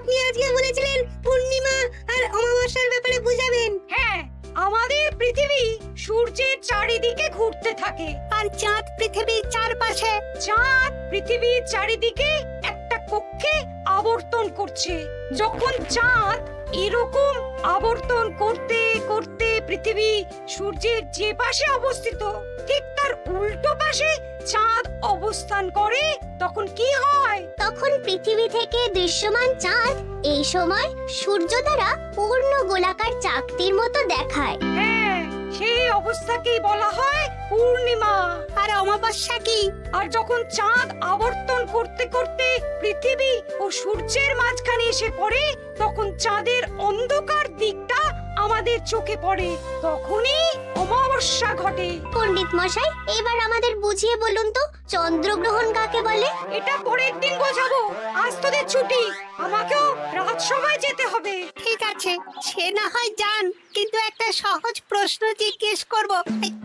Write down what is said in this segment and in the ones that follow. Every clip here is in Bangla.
আপনি আজকে বলেছিলেন পূর্ণিমা আর অমাবস্যার ব্যাপারে বুঝাবেন। হ্যাঁ, আমাদের পৃথিবী সূর্যের চারিদিকে ঘুরতে থাকে, আর চাঁদ পৃথিবীর চারপাশে। চাঁদ পৃথিবীর চারিদিকে একটা কক্ষে আবর্তন করছে। যখন চাঁদ এরকম আবর্তন করতে করতে পৃথিবী সূর্যের যে পাশে অবস্থিত ঠিক তার উল্টো পাশে চাঁদ অবস্থান করে, তখন কি হয়? তখন পৃথিবী থেকে দৃশ্যমান চাঁদ এই সময় সূর্য দ্বারা পূর্ণ গোলাকার চাকতির মতো দেখায়। হ্যাঁ, সেই অবস্থাকেই বলা হয় পূর্ণিমা। আর অমাবস্যা কি? আর যখন চাঁদ আবর্তন করতে করতে পৃথিবী ও সূর্যের মাঝখানে এসে পড়ে, তখন চাঁদের অন্ধকার দিকটা আমাদের চোখে পড়ে, তখনই অমাবস্যা ঘটে। পণ্ডিত মশাই, এবার আমাদের বুঝিয়ে বলুন তো চন্দ্রগ্রহণ কাকে বলে? এটা পরের দিন বোঝাবো, আজ তোদের ছুটি, আমাকেও রাজসভায় যেতে হবে। ঠিক আছে, সে না হয় যান, কিন্তু একটা সহজ প্রশ্ন জিজ্ঞেস করব,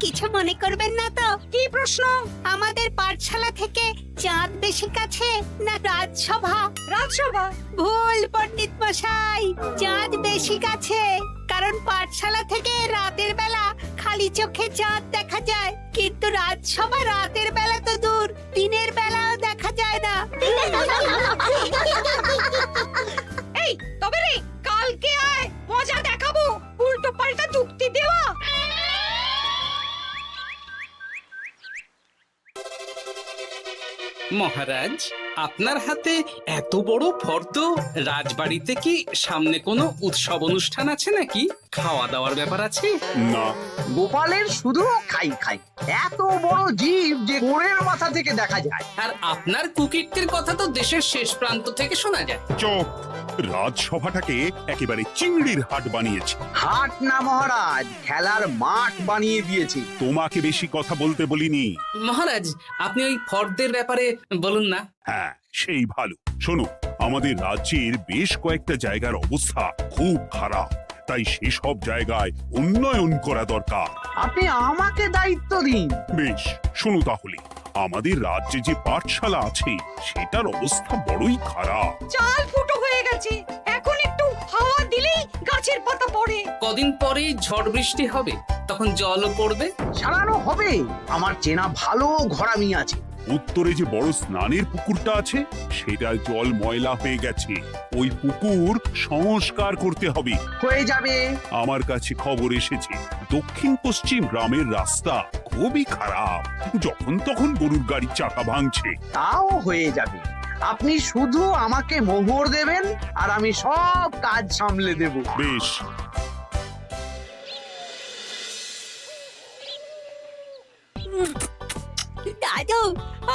কিছু মনে করবেন না তো? কি প্রশ্ন? আমাদের পাঠশালা থেকে চাঁদ বেশি কাছে না রাজসভা? রাজসভা? ভুল পণ্ডিত মশাই, চাঁদ বেশি কাছে, কারণ পাঠশালা থেকে রাতের বেলা খালি চোখে চাঁদ দেখা যায়, কিন্তু রাজসভা রাতের বেলা তো দূর, দিনের বেলাও দেখা যায় না। এই তবে রে, কালকে আয়, মজা দেখাবো, উল্টো পাল্টা যুক্তি দেওয়া। মহারাজ, আপনার হাতে এত বড় ফর্দ, রাজবাড়িতে কি সামনে কোনো উৎসব অনুষ্ঠান আছে নাকি? খাওয়া দাওয়ার ব্যাপার আছে? না, গোপালের শুধু খাই খাই, এত বড় জীব যে গোড়ের মাথা থেকে দেখা যায়। আর আপনার কুকীর্তির কথা তো দেশের শেষ প্রান্ত থেকে শোনা যায়। চুপ! রাজসভাটাকে একেবারে চিংড়ির হাট বানিয়েছে। হাট না মহারাজ, খেলার মাঠ বানিয়ে দিয়েছি। তোমাকে বেশি কথা বলতে বলিনি। মহারাজ, আপনি ওই ফর্দের ব্যাপারে বলুন না। হ্যাঁ, সেই ভালো। শোনো, আমাদের রাজ্যের বেশ কয়েকটা জায়গার অবস্থা খুব খারাপ, তাই সেসব জায়গায় উন্নয়ন করা দরকার। আপনি আমাকে দায়িত্ব দিন। বেশ, শোনো তাহলে, আমাদের রাজ্যে যে পাঠশালা আছে সেটার অবস্থা বড়ই খারাপ। চাল ফুটো হয়ে গেছে, এখন একটু হাওয়া দিলেই গাছের পাতা পড়ে। কদিন পরেই ঝড় বৃষ্টি হবে, তখন জলও পড়বে। সারানো হবে, আমার চেনা ভালো ঘরামি আছে। উত্তরে যে বড় স্নানের পুকুরটা আছে সেটার জল ময়লা হয়ে গেছে, ওই পুকুর সংস্কার করতে হবে। হয়ে যাবে। আমার কাছে খবর এসেছে দক্ষিণ পশ্চিম গ্রামের রাস্তা খুবই খারাপ, যখন তখন গরুর গাড়ির চাকা ভাঙছে। তাও হয়ে যাবে, আপনি শুধু আমাকে মোহর দেবেন আর আমি সব কাজ সামলে দেব। বেশ, দাদু,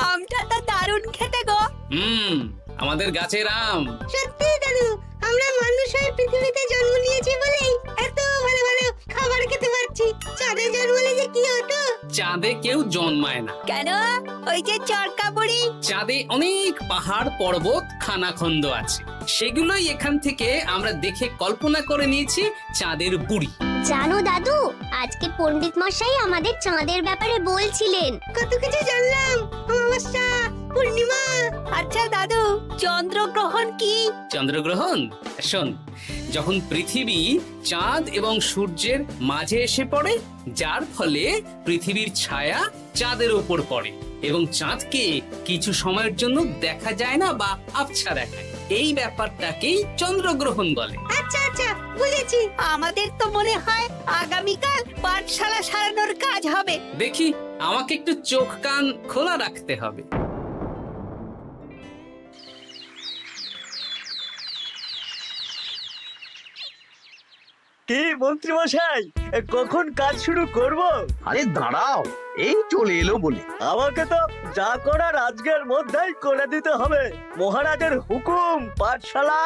আমটা তো দারুণ খেতে গো। আমাদের গাছের আম। সত্যি দাদু, আমরা মানুষ হয়ে পৃথিবীতে জন্ম নিয়েছি বলেই এত ভালো ভালো খাবার খেতে পারছি। চাঁদে জন্মলে যে কি হতো? চাঁদে কেউ জন্মায় না। কেন? ওই যে চরকা বুড়ি। চাঁদে অনেক পাহাড় পর্বত খানাখন্দ আছে, সেগুলোই এখান থেকে আমরা দেখে কল্পনা করে নিয়েছি চাঁদের বুড়ি। জানো দাদু, আজকে পণ্ডিত মশাই আমাদের চাঁদের ব্যাপারে বলছিলেন। কত কিছু জানলাম। অমাবস্যা, পূর্ণিমা। আচ্ছা দাদু, চন্দ্রগ্রহণ কি? চন্দ্রগ্রহণ? শোন, যখন পৃথিবী চাঁদ এবং সূর্যের মাঝে এসে পড়ে, যার ফলে পৃথিবীর ছায়া চাঁদের উপর পড়ে এবং চাঁদকে কিছু সময়ের জন্য দেখা যায় না বা আবছা দেখায়, এই ব্যাপারটাকেই চন্দ্রগ্রহণ বলে। আচ্ছা আচ্ছা, বুঝেছি। আমাদের তো মনে হয় আগামীকাল পাঠশালা সারানোর কাজ হবে। দেখি, আমাকে একটু চোখ কান খোলা রাখতে হবে। কি মন্ত্রী মশাই, কখন কাজ শুরু করব? আরে দাঁড়াও, এই চলে এলো বলে। আমাকে তো যা করার আজকের মধ্যেই করে দিতে হবে। মহারাজের হুকুম, পাঠশালা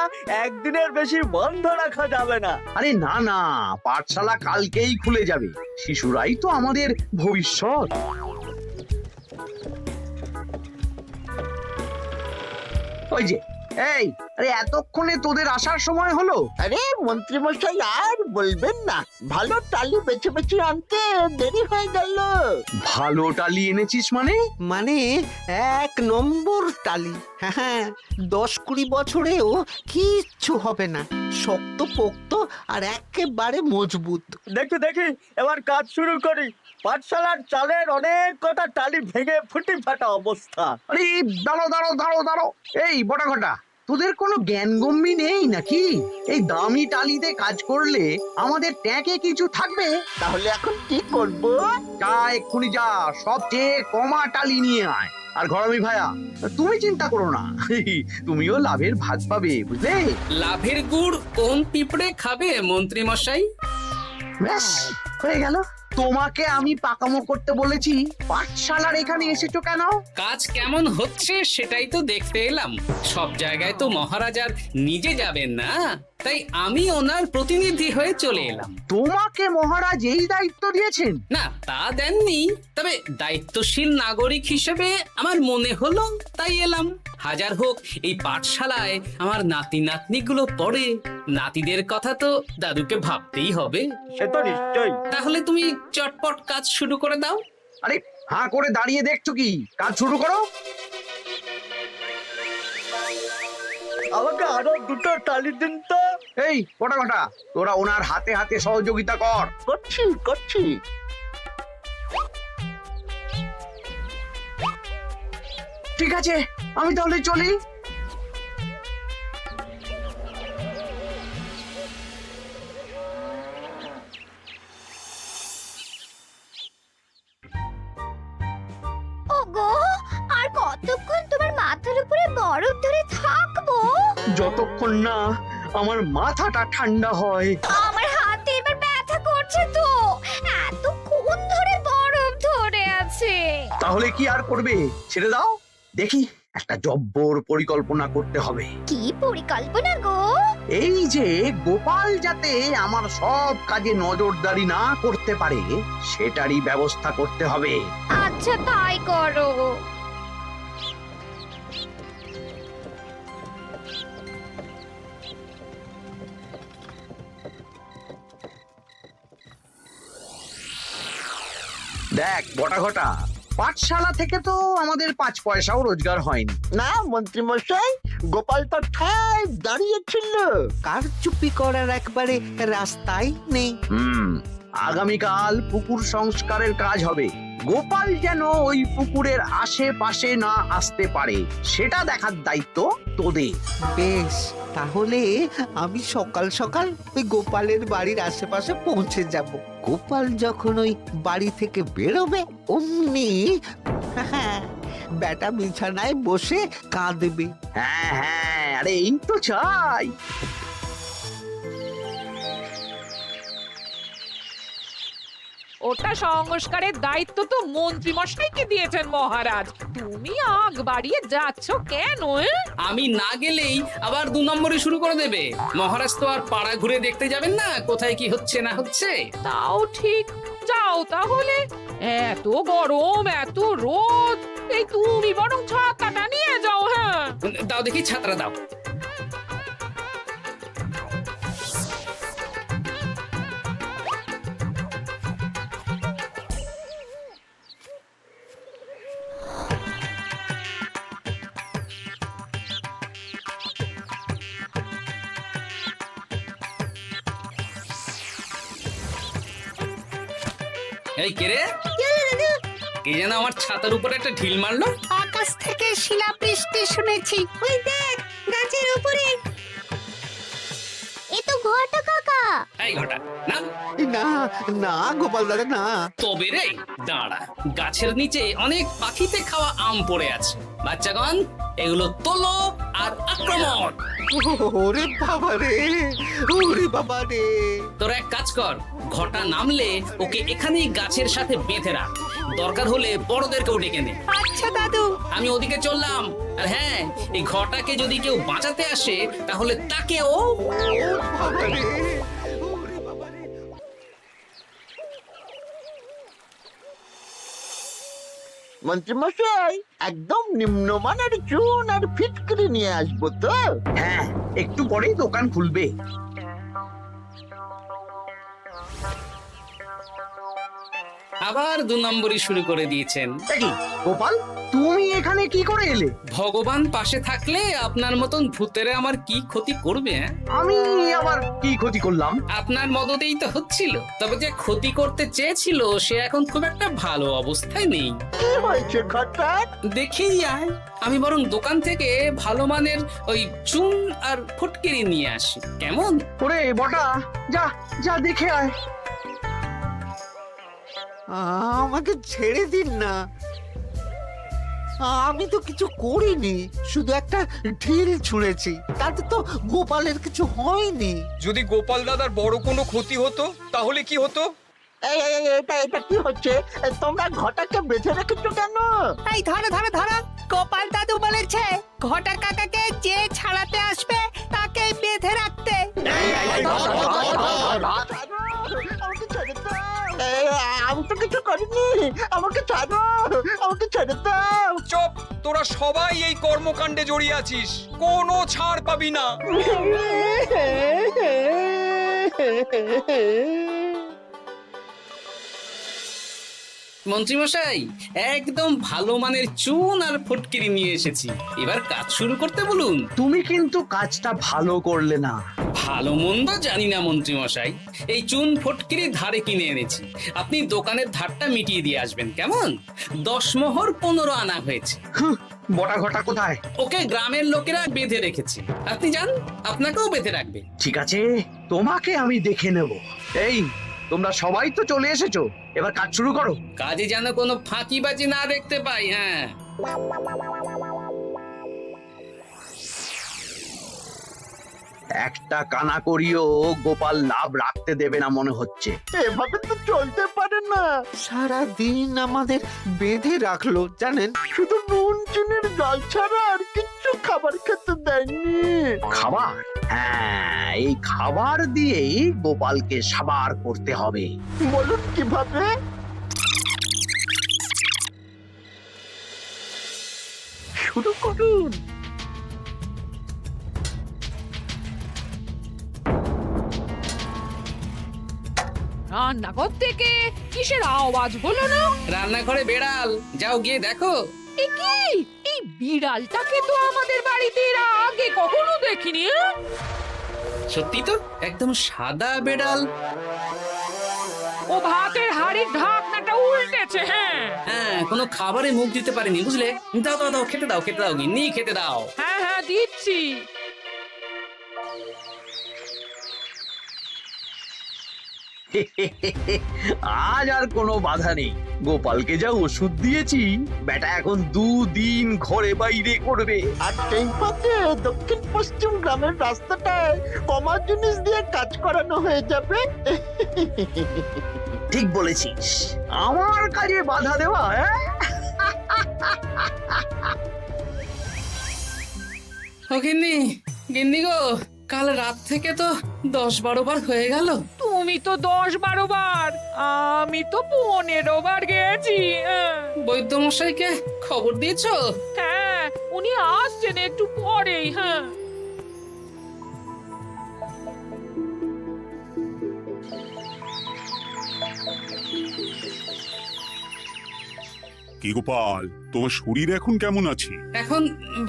একদিনের বেশি বন্ধ রাখা যাবে না। আরে না না, পাঠশালা কালকেই খুলে যাবে, শিশুরাই তো আমাদের ভবিষ্যৎ। ওই যে এই আরে এতক্ষণে তোদের আসার সময় হলো? আরে মন্ত্রীমশাই আর বলবেন না, ভালো টালি বেছে বেছে আনতে দেরি হয়ে গেল। ভালো টালি এনেছিস মানে? মানে 1 নম্বর টালি। হ্যাঁ, 10-20 বছরেও কিচ্ছু হবে না, শক্ত পোক্ত আর একেবারে মজবুত। দেখি দেখি এবার কাজ শুরু করি। পাঠশালার চালের অনেক কটা টালি ভেঙে ফুটি ফাটা অবস্থা। আরে দাঁড়ো। এই বটা ঘটা, তোদের কোনো জ্ঞানগম্যি নেই নাকি? এই দামি টালিতে কাজ করলে আমাদের ট্যাঁকে কিছু থাকবে? তাহলে এখন কি করব? যা এক্ষুনি যা, সবচেয়ে কমা টালি নিয়ে আয়। আর ঘরমি ভাইয়া, তুমি চিন্তা করো না, তুমিও লাভের ভাগ পাবে, বুঝলে? লাভের গুড় কোন পিঁপড়ে খাবে মন্ত্রী মশাই? ব্যাস হয়ে গেল। তোমাকে আমি পাকামো করতে বলেছি, পাঠশালার এখানে এসেছো কেন? কাজ কেমন হচ্ছে সেটাই তো দেখতে এলাম। সব জায়গায় তো মহারাজার নিজে যাবেন না, তাই আমি ওনার প্রতিনিধি হয়ে চলে এলাম। তোমাকে মহারাজ এই দায়িত্ব দিয়েছেন? না, তা দেননি, তবে দায়িত্বশীল নাগরিক হিসেবে আমার মনে হলো তাই এলাম। হাজার হোক এই পাঠশালায় আমার নাতি নাতনিগুলো পড়ে, নাতিদের কথা তো দাদুকে ভাবতেই হবে। সে তো নিশ্চয়ই। তাহলে তুমি চটপট কাজ শুরু করে দাও। আরে হাঁ করে দাঁড়িয়ে দেখছো কি? কাজ শুরু করো। আমাকে আরো দুটো টালি দিন তো। এই কটা কটা, তোরা ওনার হাতে হাতে সহযোগিতা কর। করছি। ঠিক আছে, আমি তাহলে চলি। ওগো, আর কতক্ষণ তোমার মাথার উপরে বরফ ধরে থাকবো? যতক্ষণ না আমার মাথাটা ঠান্ডা হয়। আমার হাতে এবার ব্যথা করছে তো, এতক্ষণ ধরে বরফ ধরে আছে। তাহলে কি আর করবে? ছেড়ে দাও, দেখি একটা জব্বর পরিকল্পনা করতে হবে। কি পরিকল্পনা গো? এই যে গোপাল যাতে আমার সব কাজে নজরদারি না করতে পারে, সেটারই ব্যবস্থা করতে হবে। আচ্ছা তাই করো। দেখ বটা ঘটা, পাঠশালা থেকে তো আমাদের 5 পয়সাও রোজগার হয়নি। না মন্ত্রীমশাই, গোপাল তো ঠায় দাঁড়িয়েছিল। কারচুপি করার একবারে রাস্তাই নেই। আগামীকাল পুকুর সংস্কারের কাজ হবে। গোপাল যেন ওই পুকুরের আশেপাশে না আসতে পারে, সেটা দেখার দায়িত্ব তোদের। বেশ, তাহলে আমি সকাল সকাল ওই গোপালের বাড়ির আশেপাশে পৌঁছে যাব। গোপাল যখন ওই বাড়ি থেকে বেরোবে অমনি বেটা বিছানায় বসে কাঁদবে। হ্যাঁ, আরে এই তো চাই। ওটা সংস্কারের দায়িত্ব তো মন্ত্রী মশাইকে দিয়েছেন মহারাজ। তুমি আগ বাড়িয়ে যাচ্ছ কেন? আমি না গেলেই আবার 2 নম্বরে শুরু করে দেবে। মহারাজ তো আর পাড়া ঘুরে দেখতে যাবেন না কোথায় কি হচ্ছে না হচ্ছে। তাও ঠিক, যাও তাহলে। এত গরম, এত রোদ, এই তুমি বরং ছাতাটা নিয়ে যাও। হ্যাঁ, দাও দেখি ছাত্রা দাও। এই কে রে? কে যেন আমার ছাতার উপরে একটা ঢিল মারলো? আকাশ থেকে শিলাবৃষ্টি শুনেছি। ওই দেখ গাছের উপরে। এ তো ঘটা কাকা। এই ঘটা না, না না গোপাল দাদা না। তবে রে দাঁড়া, গাছের নিচে অনেক পাখিতে খাওয়া আম পড়ে আছে। বাচ্চাগণ, এগুলো তোলো আর আক্রমণ। ওরে বাবা রে, ওরে বাবা রে। তোরা এক কাজ কর, ঘটা নামলে ওকে এখানেই গাছের সাথে বেঁধে রাখ। দরকার হলে বড়দেরকেও ডেকে নে। আচ্ছা দাদু। আমি ওদিকে চললাম। আর হ্যাঁ, এই ঘটাকে যদি কেউ বাঁচাতে আসে তাহলে তাকেও। বাবা রে, ওরে বাবা রে। মন্ত্রীমশাই একদম নিম্নমানের চুন আর ফিটকিরি নিয়ে আসবো তো। হ্যাঁ, একটু পরেই দোকান খুলবে। আবার 2 নম্বরই শুরু করে দিয়েছেন। দেখি গোপাল, তুমি এখানে কি করে এলে? ভগবান পাশে থাকলে আপনার মতন ভূতেরা আমার কি ক্ষতি করবে? হ্যাঁ? আমি আবার কি ক্ষতি করলাম? আপনার মদতেই তো হচ্ছিল। তবে যে ক্ষতি করতে চেয়েছিল সে এখন খুব একটা ভালো অবস্থায় নেই। কি হয়েছে ঘটাৎ? দেখেই আয়, আমি বরং দোকান থেকে ভালো মানের ওই চুন আর ফটকিরি নিয়ে আসি, কেমন? ওরে বটা, যা যা দেখে আয়। আমাকে ছেড়ে দিন না, আমি তো কিছু করিনি, শুধু একটা ঢিল ছুঁড়েছি, তাতে তো গোপালের কিছু হয়নি। যদি গোপাল দাদার বড় কোনো ক্ষতি হতো তাহলে কি হতো? এটা কি হচ্ছে? তোমরা ঘটাকে বেঁধে রেখেছো কেন? এই ধরো ধরো ধরো, গোপাল দাদু বলেছে ঘটা কাকাকে যে ছাড়াতে আসবে তাকে বেঁধে রাখতে। আমাকে ছেড়ে দাও। আমি তো কিছু করিনি, আমাকে ছাড়ো, আমাকে ছেড়ে দাও। চুপ, তোরা সবাই এই কর্মকাণ্ডে জড়িয়ে আছিস, কোনো ছাড় পাবি না। মন্ত্রীমশাই, একদম ভালো মানের চুন আর ফটকিরি নিয়ে এসেছি, এবার কাজ শুরু করতে বলুন। তুমি কিন্তু কাজটা ভালো করলে না। ভালো মন্দ জানি না মন্ত্রীমশাই, এই চুন ফটকিরি ধারে কিনে এনেছি, আপনি দোকানের ধারটা মিটিয়ে দিয়ে আসবেন, কেমন? 10 মোহর 15 আনা হয়েছে। বটা ঘটা কোথায়? ওকে গ্রামের লোকেরা বেঁধে রেখেছে, আপনি যান, আপনাকেও বেঁধে রাখবে। ঠিক আছে, তোমাকে আমি দেখে নেব। এই, তোমরা সবাই তো চলে এসেছো, এবার কাজ শুরু করো। কাজে যেন কোনো ফাঁকিবাজি না দেখতে পাই। হ্যাঁ, একটা কানা করিও গোপাল লাভ রাখতে দেবে না মনে হচ্ছে। এভাবে তো চলতে পারে না। সারা দিন আমাদের বেঁধে রাখলো জানেন। শুধু নুন চিনির জল ছাড়া আর কিচ্ছু খাবার খেতে দেয়নি। খাবার? হ্যাঁ, এই খাবার দিয়েই গোপালকে সাবার করতে হবে। বলুন কিভাবে? শুরু করুন। রান্নাঘর থেকে কিসের আওয়াজ হলো না? রান্নাঘরে বেড়াল, যাও গিয়ে দেখো। এ কি? এই বিড়ালটাকে তো আমাদের বাড়িতে এর আগে কখনো দেখিনি। সত্যি তো, একদম সাদা বেড়াল। ও ভাতের হাড়ির ঢাকনাটা উল্টেছে। হ্যাঁ হ্যাঁ, কোনো খাবারে মুখ দিতে পারেনি, বুঝলে? দাও দাও দাও, খেতে দাও, খেতে দাও, গিন্নি খেতে দাও। হ্যাঁ হ্যাঁ, দিচ্ছি। আজ আর কোনো বাধা নেই। গোপালকে যা ওষুধ দিয়েছি, বেটা এখন 2 দিন ঘরে বাইরে করবে। আর সেই ফাঁকে দক্ষিণ পশ্চিম গ্রামের রাস্তাটায় কমা জিনিস দিয়ে কাজ করানো হয়ে যাবে। ঠিক বলেছিস, আমার কাজে বাধা দেওয়া। ও গিন্নি, গিন্নি গো, কাল রাত থেকে তো 10-12 বার হয়ে গেল। তুমি তো 10-12 বার, আমি তো 15 বার গেছি। বৈদ্যমশাইকে খবর দিয়েছো? হ্যাঁ, উনি আসছেন একটু পরেই। হ্যাঁ, কি গোপাল, তোমার শরীর এখন কেমন আছে? এখন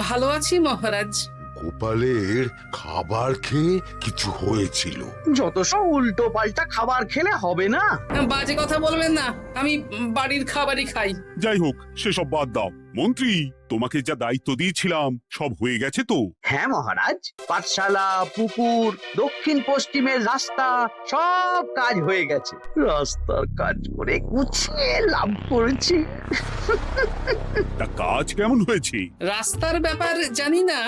ভালো আছি মহারাজ। গোপালের খাবার খেয়ে কিছু হয়েছিল। যত সব উল্টো পাল্টা খাবার খেলে হবে না। বাজে কথা বলবেন না, আমি বাড়ির খাবারই খাই। যাই হোক, সেসব বাদ দাও। মন্ত্রী, তোমাকে যা দায়িত্ব দিয়েছিলাম সব হয়ে গেছে তো? হ্যাঁ মহারাজ, পাঠশালা, পুকুর, দক্ষিণ পশ্চিমের রাস্তা সব কাজ হয়ে গেছে। রাস্তার কাজ করে গুছিয়ে লাভ করেছি। তা কাজ কেমন হয়েছে? রাস্তার ব্যাপার জানি না,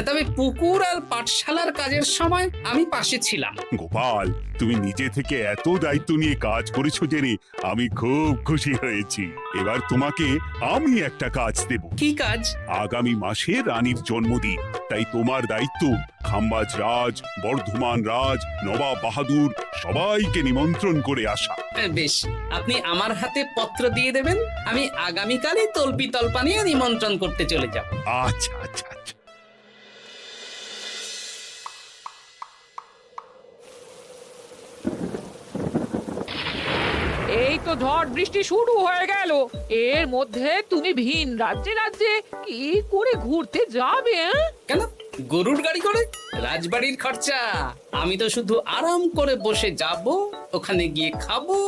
তবে পুকুর আর পাঠশালার কাজের সময় আমি পাশে ছিলাম। গোপাল, তুমি নিজে থেকে এত দায়িত্ব নিয়ে কাজ করেছো জেনে আমি খুব খুশি হয়েছি। এবার তোমাকে আমি একটা কাজ কাজ দেব। কি কাজ? আগামী মাসে রানীর জন্মদিন, তাই তোমার দায়িত্ব খাম্বাজ রাজ, বর্ধমান রাজ, নবাব বাহাদুর সবাইকে নিমন্ত্রণ করে আসা। বেশ, আপনি আমার হাতে পত্র দিয়ে দেবেন, আমি আগামীকালই তল্পি তল্পা নিয়ে নিমন্ত্রণ করতে চলে যাব। আচ্ছা আচ্ছা আচ্ছা। এই তো ঝড় বৃষ্টি শুরু হয়ে গেল, এর মধ্যে তুমি ভিন রাজ্যে রাজ্যে কি করে ঘুরতে যাবে? কেন, গরুর গাড়ি করে? রাজবাড়ির খরচা। আমি তো শুধু আরাম করে বসে যাব, ওখানে গিয়ে খাবো,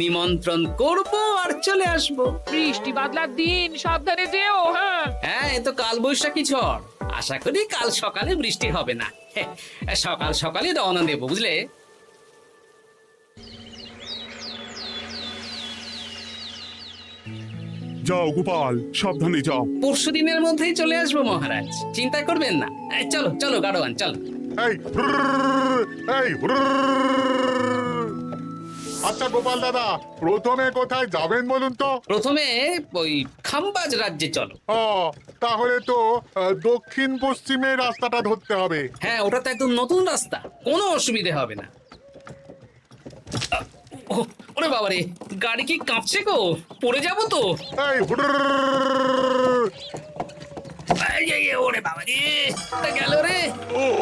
নিমন্ত্রণ করব আর চলে আসব। বৃষ্টি বাদলার দিন, সাবধানে যেও। হ্যাঁ হ্যাঁ, এ তো কাল বৈশাখী ঝড়, আশা করি কাল সকালে বৃষ্টি হবে না। সকাল সকালে রওনা দেবো, বুঝলে? যাও গোপাল, সাবধানে যাও। পরশু দিনের মধ্যেই চলে আসবো মহারাজ, চিন্তা করবেন না। চলো চলো গাড়োয়ান, চলো। এই আচ্ছা গোপাল দাদা, প্রথমে কোথায় যাবেন বলুন তো? প্রথমে ওই খাম্বাজ রাজ্যে চলো। ও, তাহলে তো দক্ষিণ পশ্চিমে রাস্তাটা ধরতে হবে। হ্যাঁ, ওটা তো একদম নতুন রাস্তা, কোনো অসুবিধে হবে না। ওরে বাবারে, গাড়ি কি কাঁপছে গো, পড়ে যাবো তো। ওরে বাবারে, গেল রে।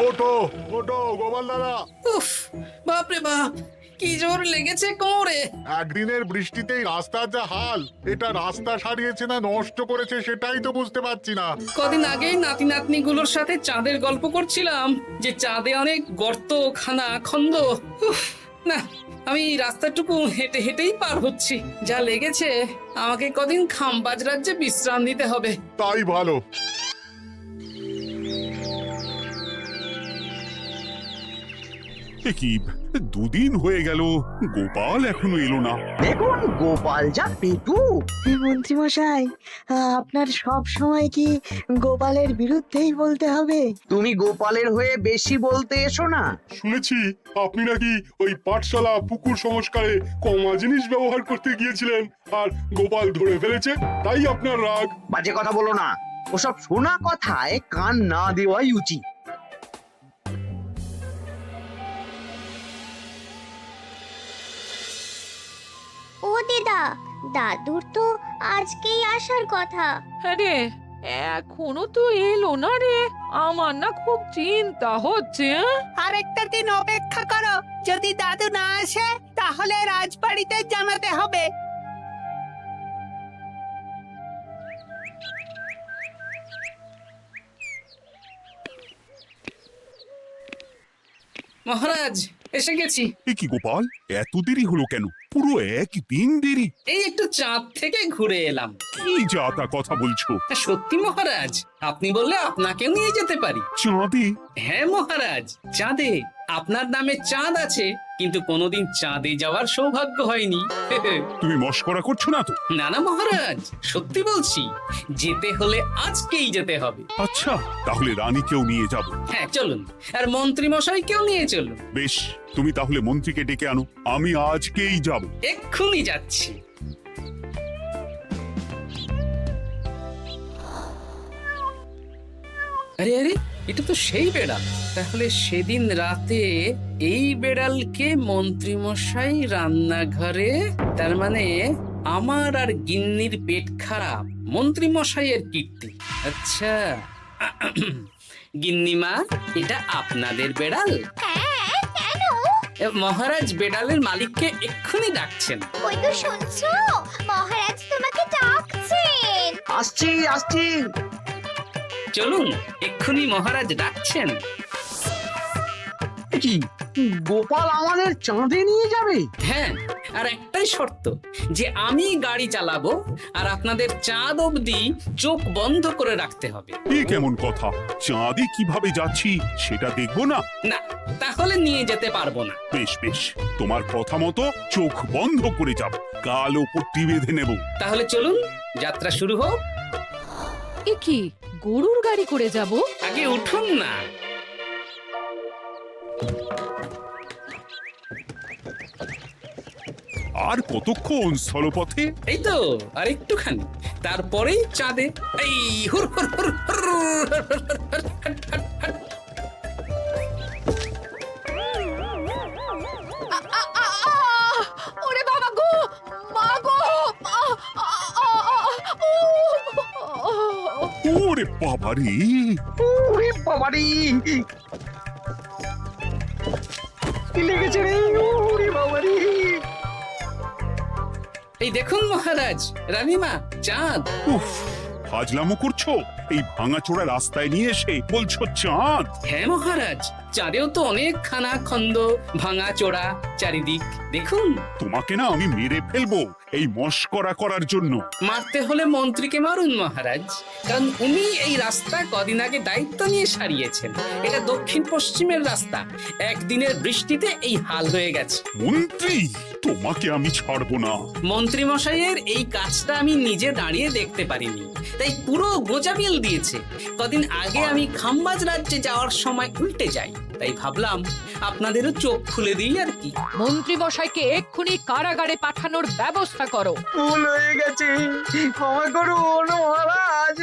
ওটো ওটো গোপাল দাদা। উফ, বাপরে বাপ, কি জোর লেগেছে কোমরে। একদিনের বৃষ্টিতেই রাস্তার যা হাল, এটা রাস্তা সারিয়েছে না নষ্ট করেছে সেটাই তো বুঝতে পারছি না। কদিন আগেই নাতি নাতনি গুলোর সাথে চাঁদের গল্প করছিলাম, যে চাঁদে অনেক গর্ত, খানা, খন্দ। উফ, না, আমি রাস্তাটুকু হেঁটে হেঁটেই পার হচ্ছি। যা লেগেছে, আমাকে কদিন খাম্বাজ রাজ্যে বিশ্রাম নিতে হবে। তাই ভালো। এ কি, দুদিন হয়ে গেল গোপাল এখনো এলো না। দেখুন গোপাল যা পেটু। মন্ত্রী মশাই, আপনার সব সময় কি গোপালের বিরুদ্ধেই বলতে হবে? তুমি গোপালের হয়ে বেশি বলতে এসো না। শুনেছি আপনি নাকি ওই পাঠশালা পুকুর সংস্কারে কমা জিনিস ব্যবহার করতে গিয়েছিলেন, আর গোপাল ধরে ফেলেছে, তাই আপনার রাগ। বাজে কথা বলো না, ওসব শোনা কথায় কান না দেওয়াই উচিত। ও দিদা, দাদুর তো আজকেই আসার কথা। আরে এখনো তো এলো না রে, আমার না খুব চিন্তা হচ্ছে। আরেকটা দিন অপেক্ষা করো, যদি দাদু না আসে তাহলে রাজবাড়িতে জানাতে হবে। মহারাজ, এসে গেছি। এ কি গোপাল, এত দেরি হলো কেন? পুরো একদিন দেরি। এই একটু চাঁদ থেকে ঘুরে এলাম। কি যা তা কথা বলছো? সত্যি মহারাজ, আপনি বললে আপনাকেও নিয়ে যেতে পারি। চাঁদে? হ্যাঁ মহারাজ, চাঁদে। আপনার নামে চাঁদ আছে, কিন্তু কোনোদিন চাঁদে যাওয়ার সৌভাগ্য হয়নি। তুমি মস্করা করছো না তো? না না মহারাজ, সত্যি বলছি, যেতে হলে আজকেই যেতে হবে। আচ্ছা, তাহলে রানীকেও নিয়ে যাব। হ্যাঁ চলুন, আর মন্ত্রী মশাইকেও নিয়ে চলুন। বেশ, তুমি তাহলে মন্ত্রীকে ডেকে আনো, আমি আজকেই যাব। এক্ষুনি যাচ্ছি। আরে আরে, এটা তো সেই বেড়াল। তাহলে সেদিন রাতে এই বেড়ালকে মন্ত্রী মশাই রান্নাঘরে, তার মানে আমার আর গিন্নির পেট খারাপ, মন্ত্রী মশাইয়ের কীর্তি। আচ্ছা, গিন্নিমা, এটা আপনাদের বেড়াল? হ্যাঁ, কেন? মহারাজ বেড়ালের মালিককে এক্ষুনি ডাকছেন। ওই তো শুনছো, মহারাজ তোমাকে ডাকছেন। আসছি আসছি। চলুন, এক্ষুনি মহারাজ ডাকছেন। কি, গোপাল আমাদের চাঁদে নিয়ে যাবে? হ্যাঁ, আর একটাই শর্ত, যে আমি গাড়ি চালাবো আর আপনাদের চাঁদ অবধি চোখ বন্ধ করে রাখতে হবে। এই কেমন কথা? চাঁদে কিভাবে যাচ্ছি সেটা দেখবো না? না, তাহলে নিয়ে যেতে পারবো না। বেশ বেশ, তোমার কথা মতো চোখ বন্ধ করে যাব, কালো পট্টি বেঁধে নেব। তাহলে চলুন, যাত্রা শুরু হোক। এ কি, গরুর গাড়ি করে যাব? আগে উঠুন না। আর কতক্ষণ স্থলপথে? এই তো আর একটুখানি, তারপরেই চাঁদে। এই হুর হুর হুর হুর, হট, হট, হট, হট। ওরে বাবা গো, মা গো, ওরে বাবারে! ওরে বাবারি, কি লেগেছে রে? ওরে বাবারি! এই দেখুন মহারাজ, রানীমা, চাঁদ। উফ, ফাজলামো করছো? এই ভাঙাচোরা রাস্তায় নিয়ে এসে বলছো চাঁদ? হ্যাঁ মহারাজ, চাঁদেও তো অনেক খানা খন্দ, ভাঙা চোরা চারিদিক। দেখুন, তোমাকে না আমি মেরে ফেলবো এই মস্করা করার জন্য। মারতে হলে মন্ত্রীকে মারুন মহারাজ, কারণ উনি এই রাস্তা কদিন আগে দায়িত্ব নিয়ে সারিয়েছেন। এটা দক্ষিণ পশ্চিমের রাস্তা, একদিনের বৃষ্টিতে এই হাল হয়ে গেছে। মন্ত্রী, তোমাকে আমি ছাড়বো না। মন্ত্রী মশাইয়ের এই কাজটা আমি নিজে দাঁড়িয়ে দেখতে পারিনি, তাই পুরো গোজামিল দিয়েছে। কদিন আগে আমি খাম্বাজ রাজ্যে যাওয়ার সময় উল্টে যাই, তাই ভাবলাম আপনাদেরও চোখ খুলে দিই আর কি। মন্ত্রী মশাইকে এক্ষুনি কারাগারে পাঠানোর ব্যবস্থা করো। ভুল হয়ে গেছে, ক্ষমা করুন মহারাজ।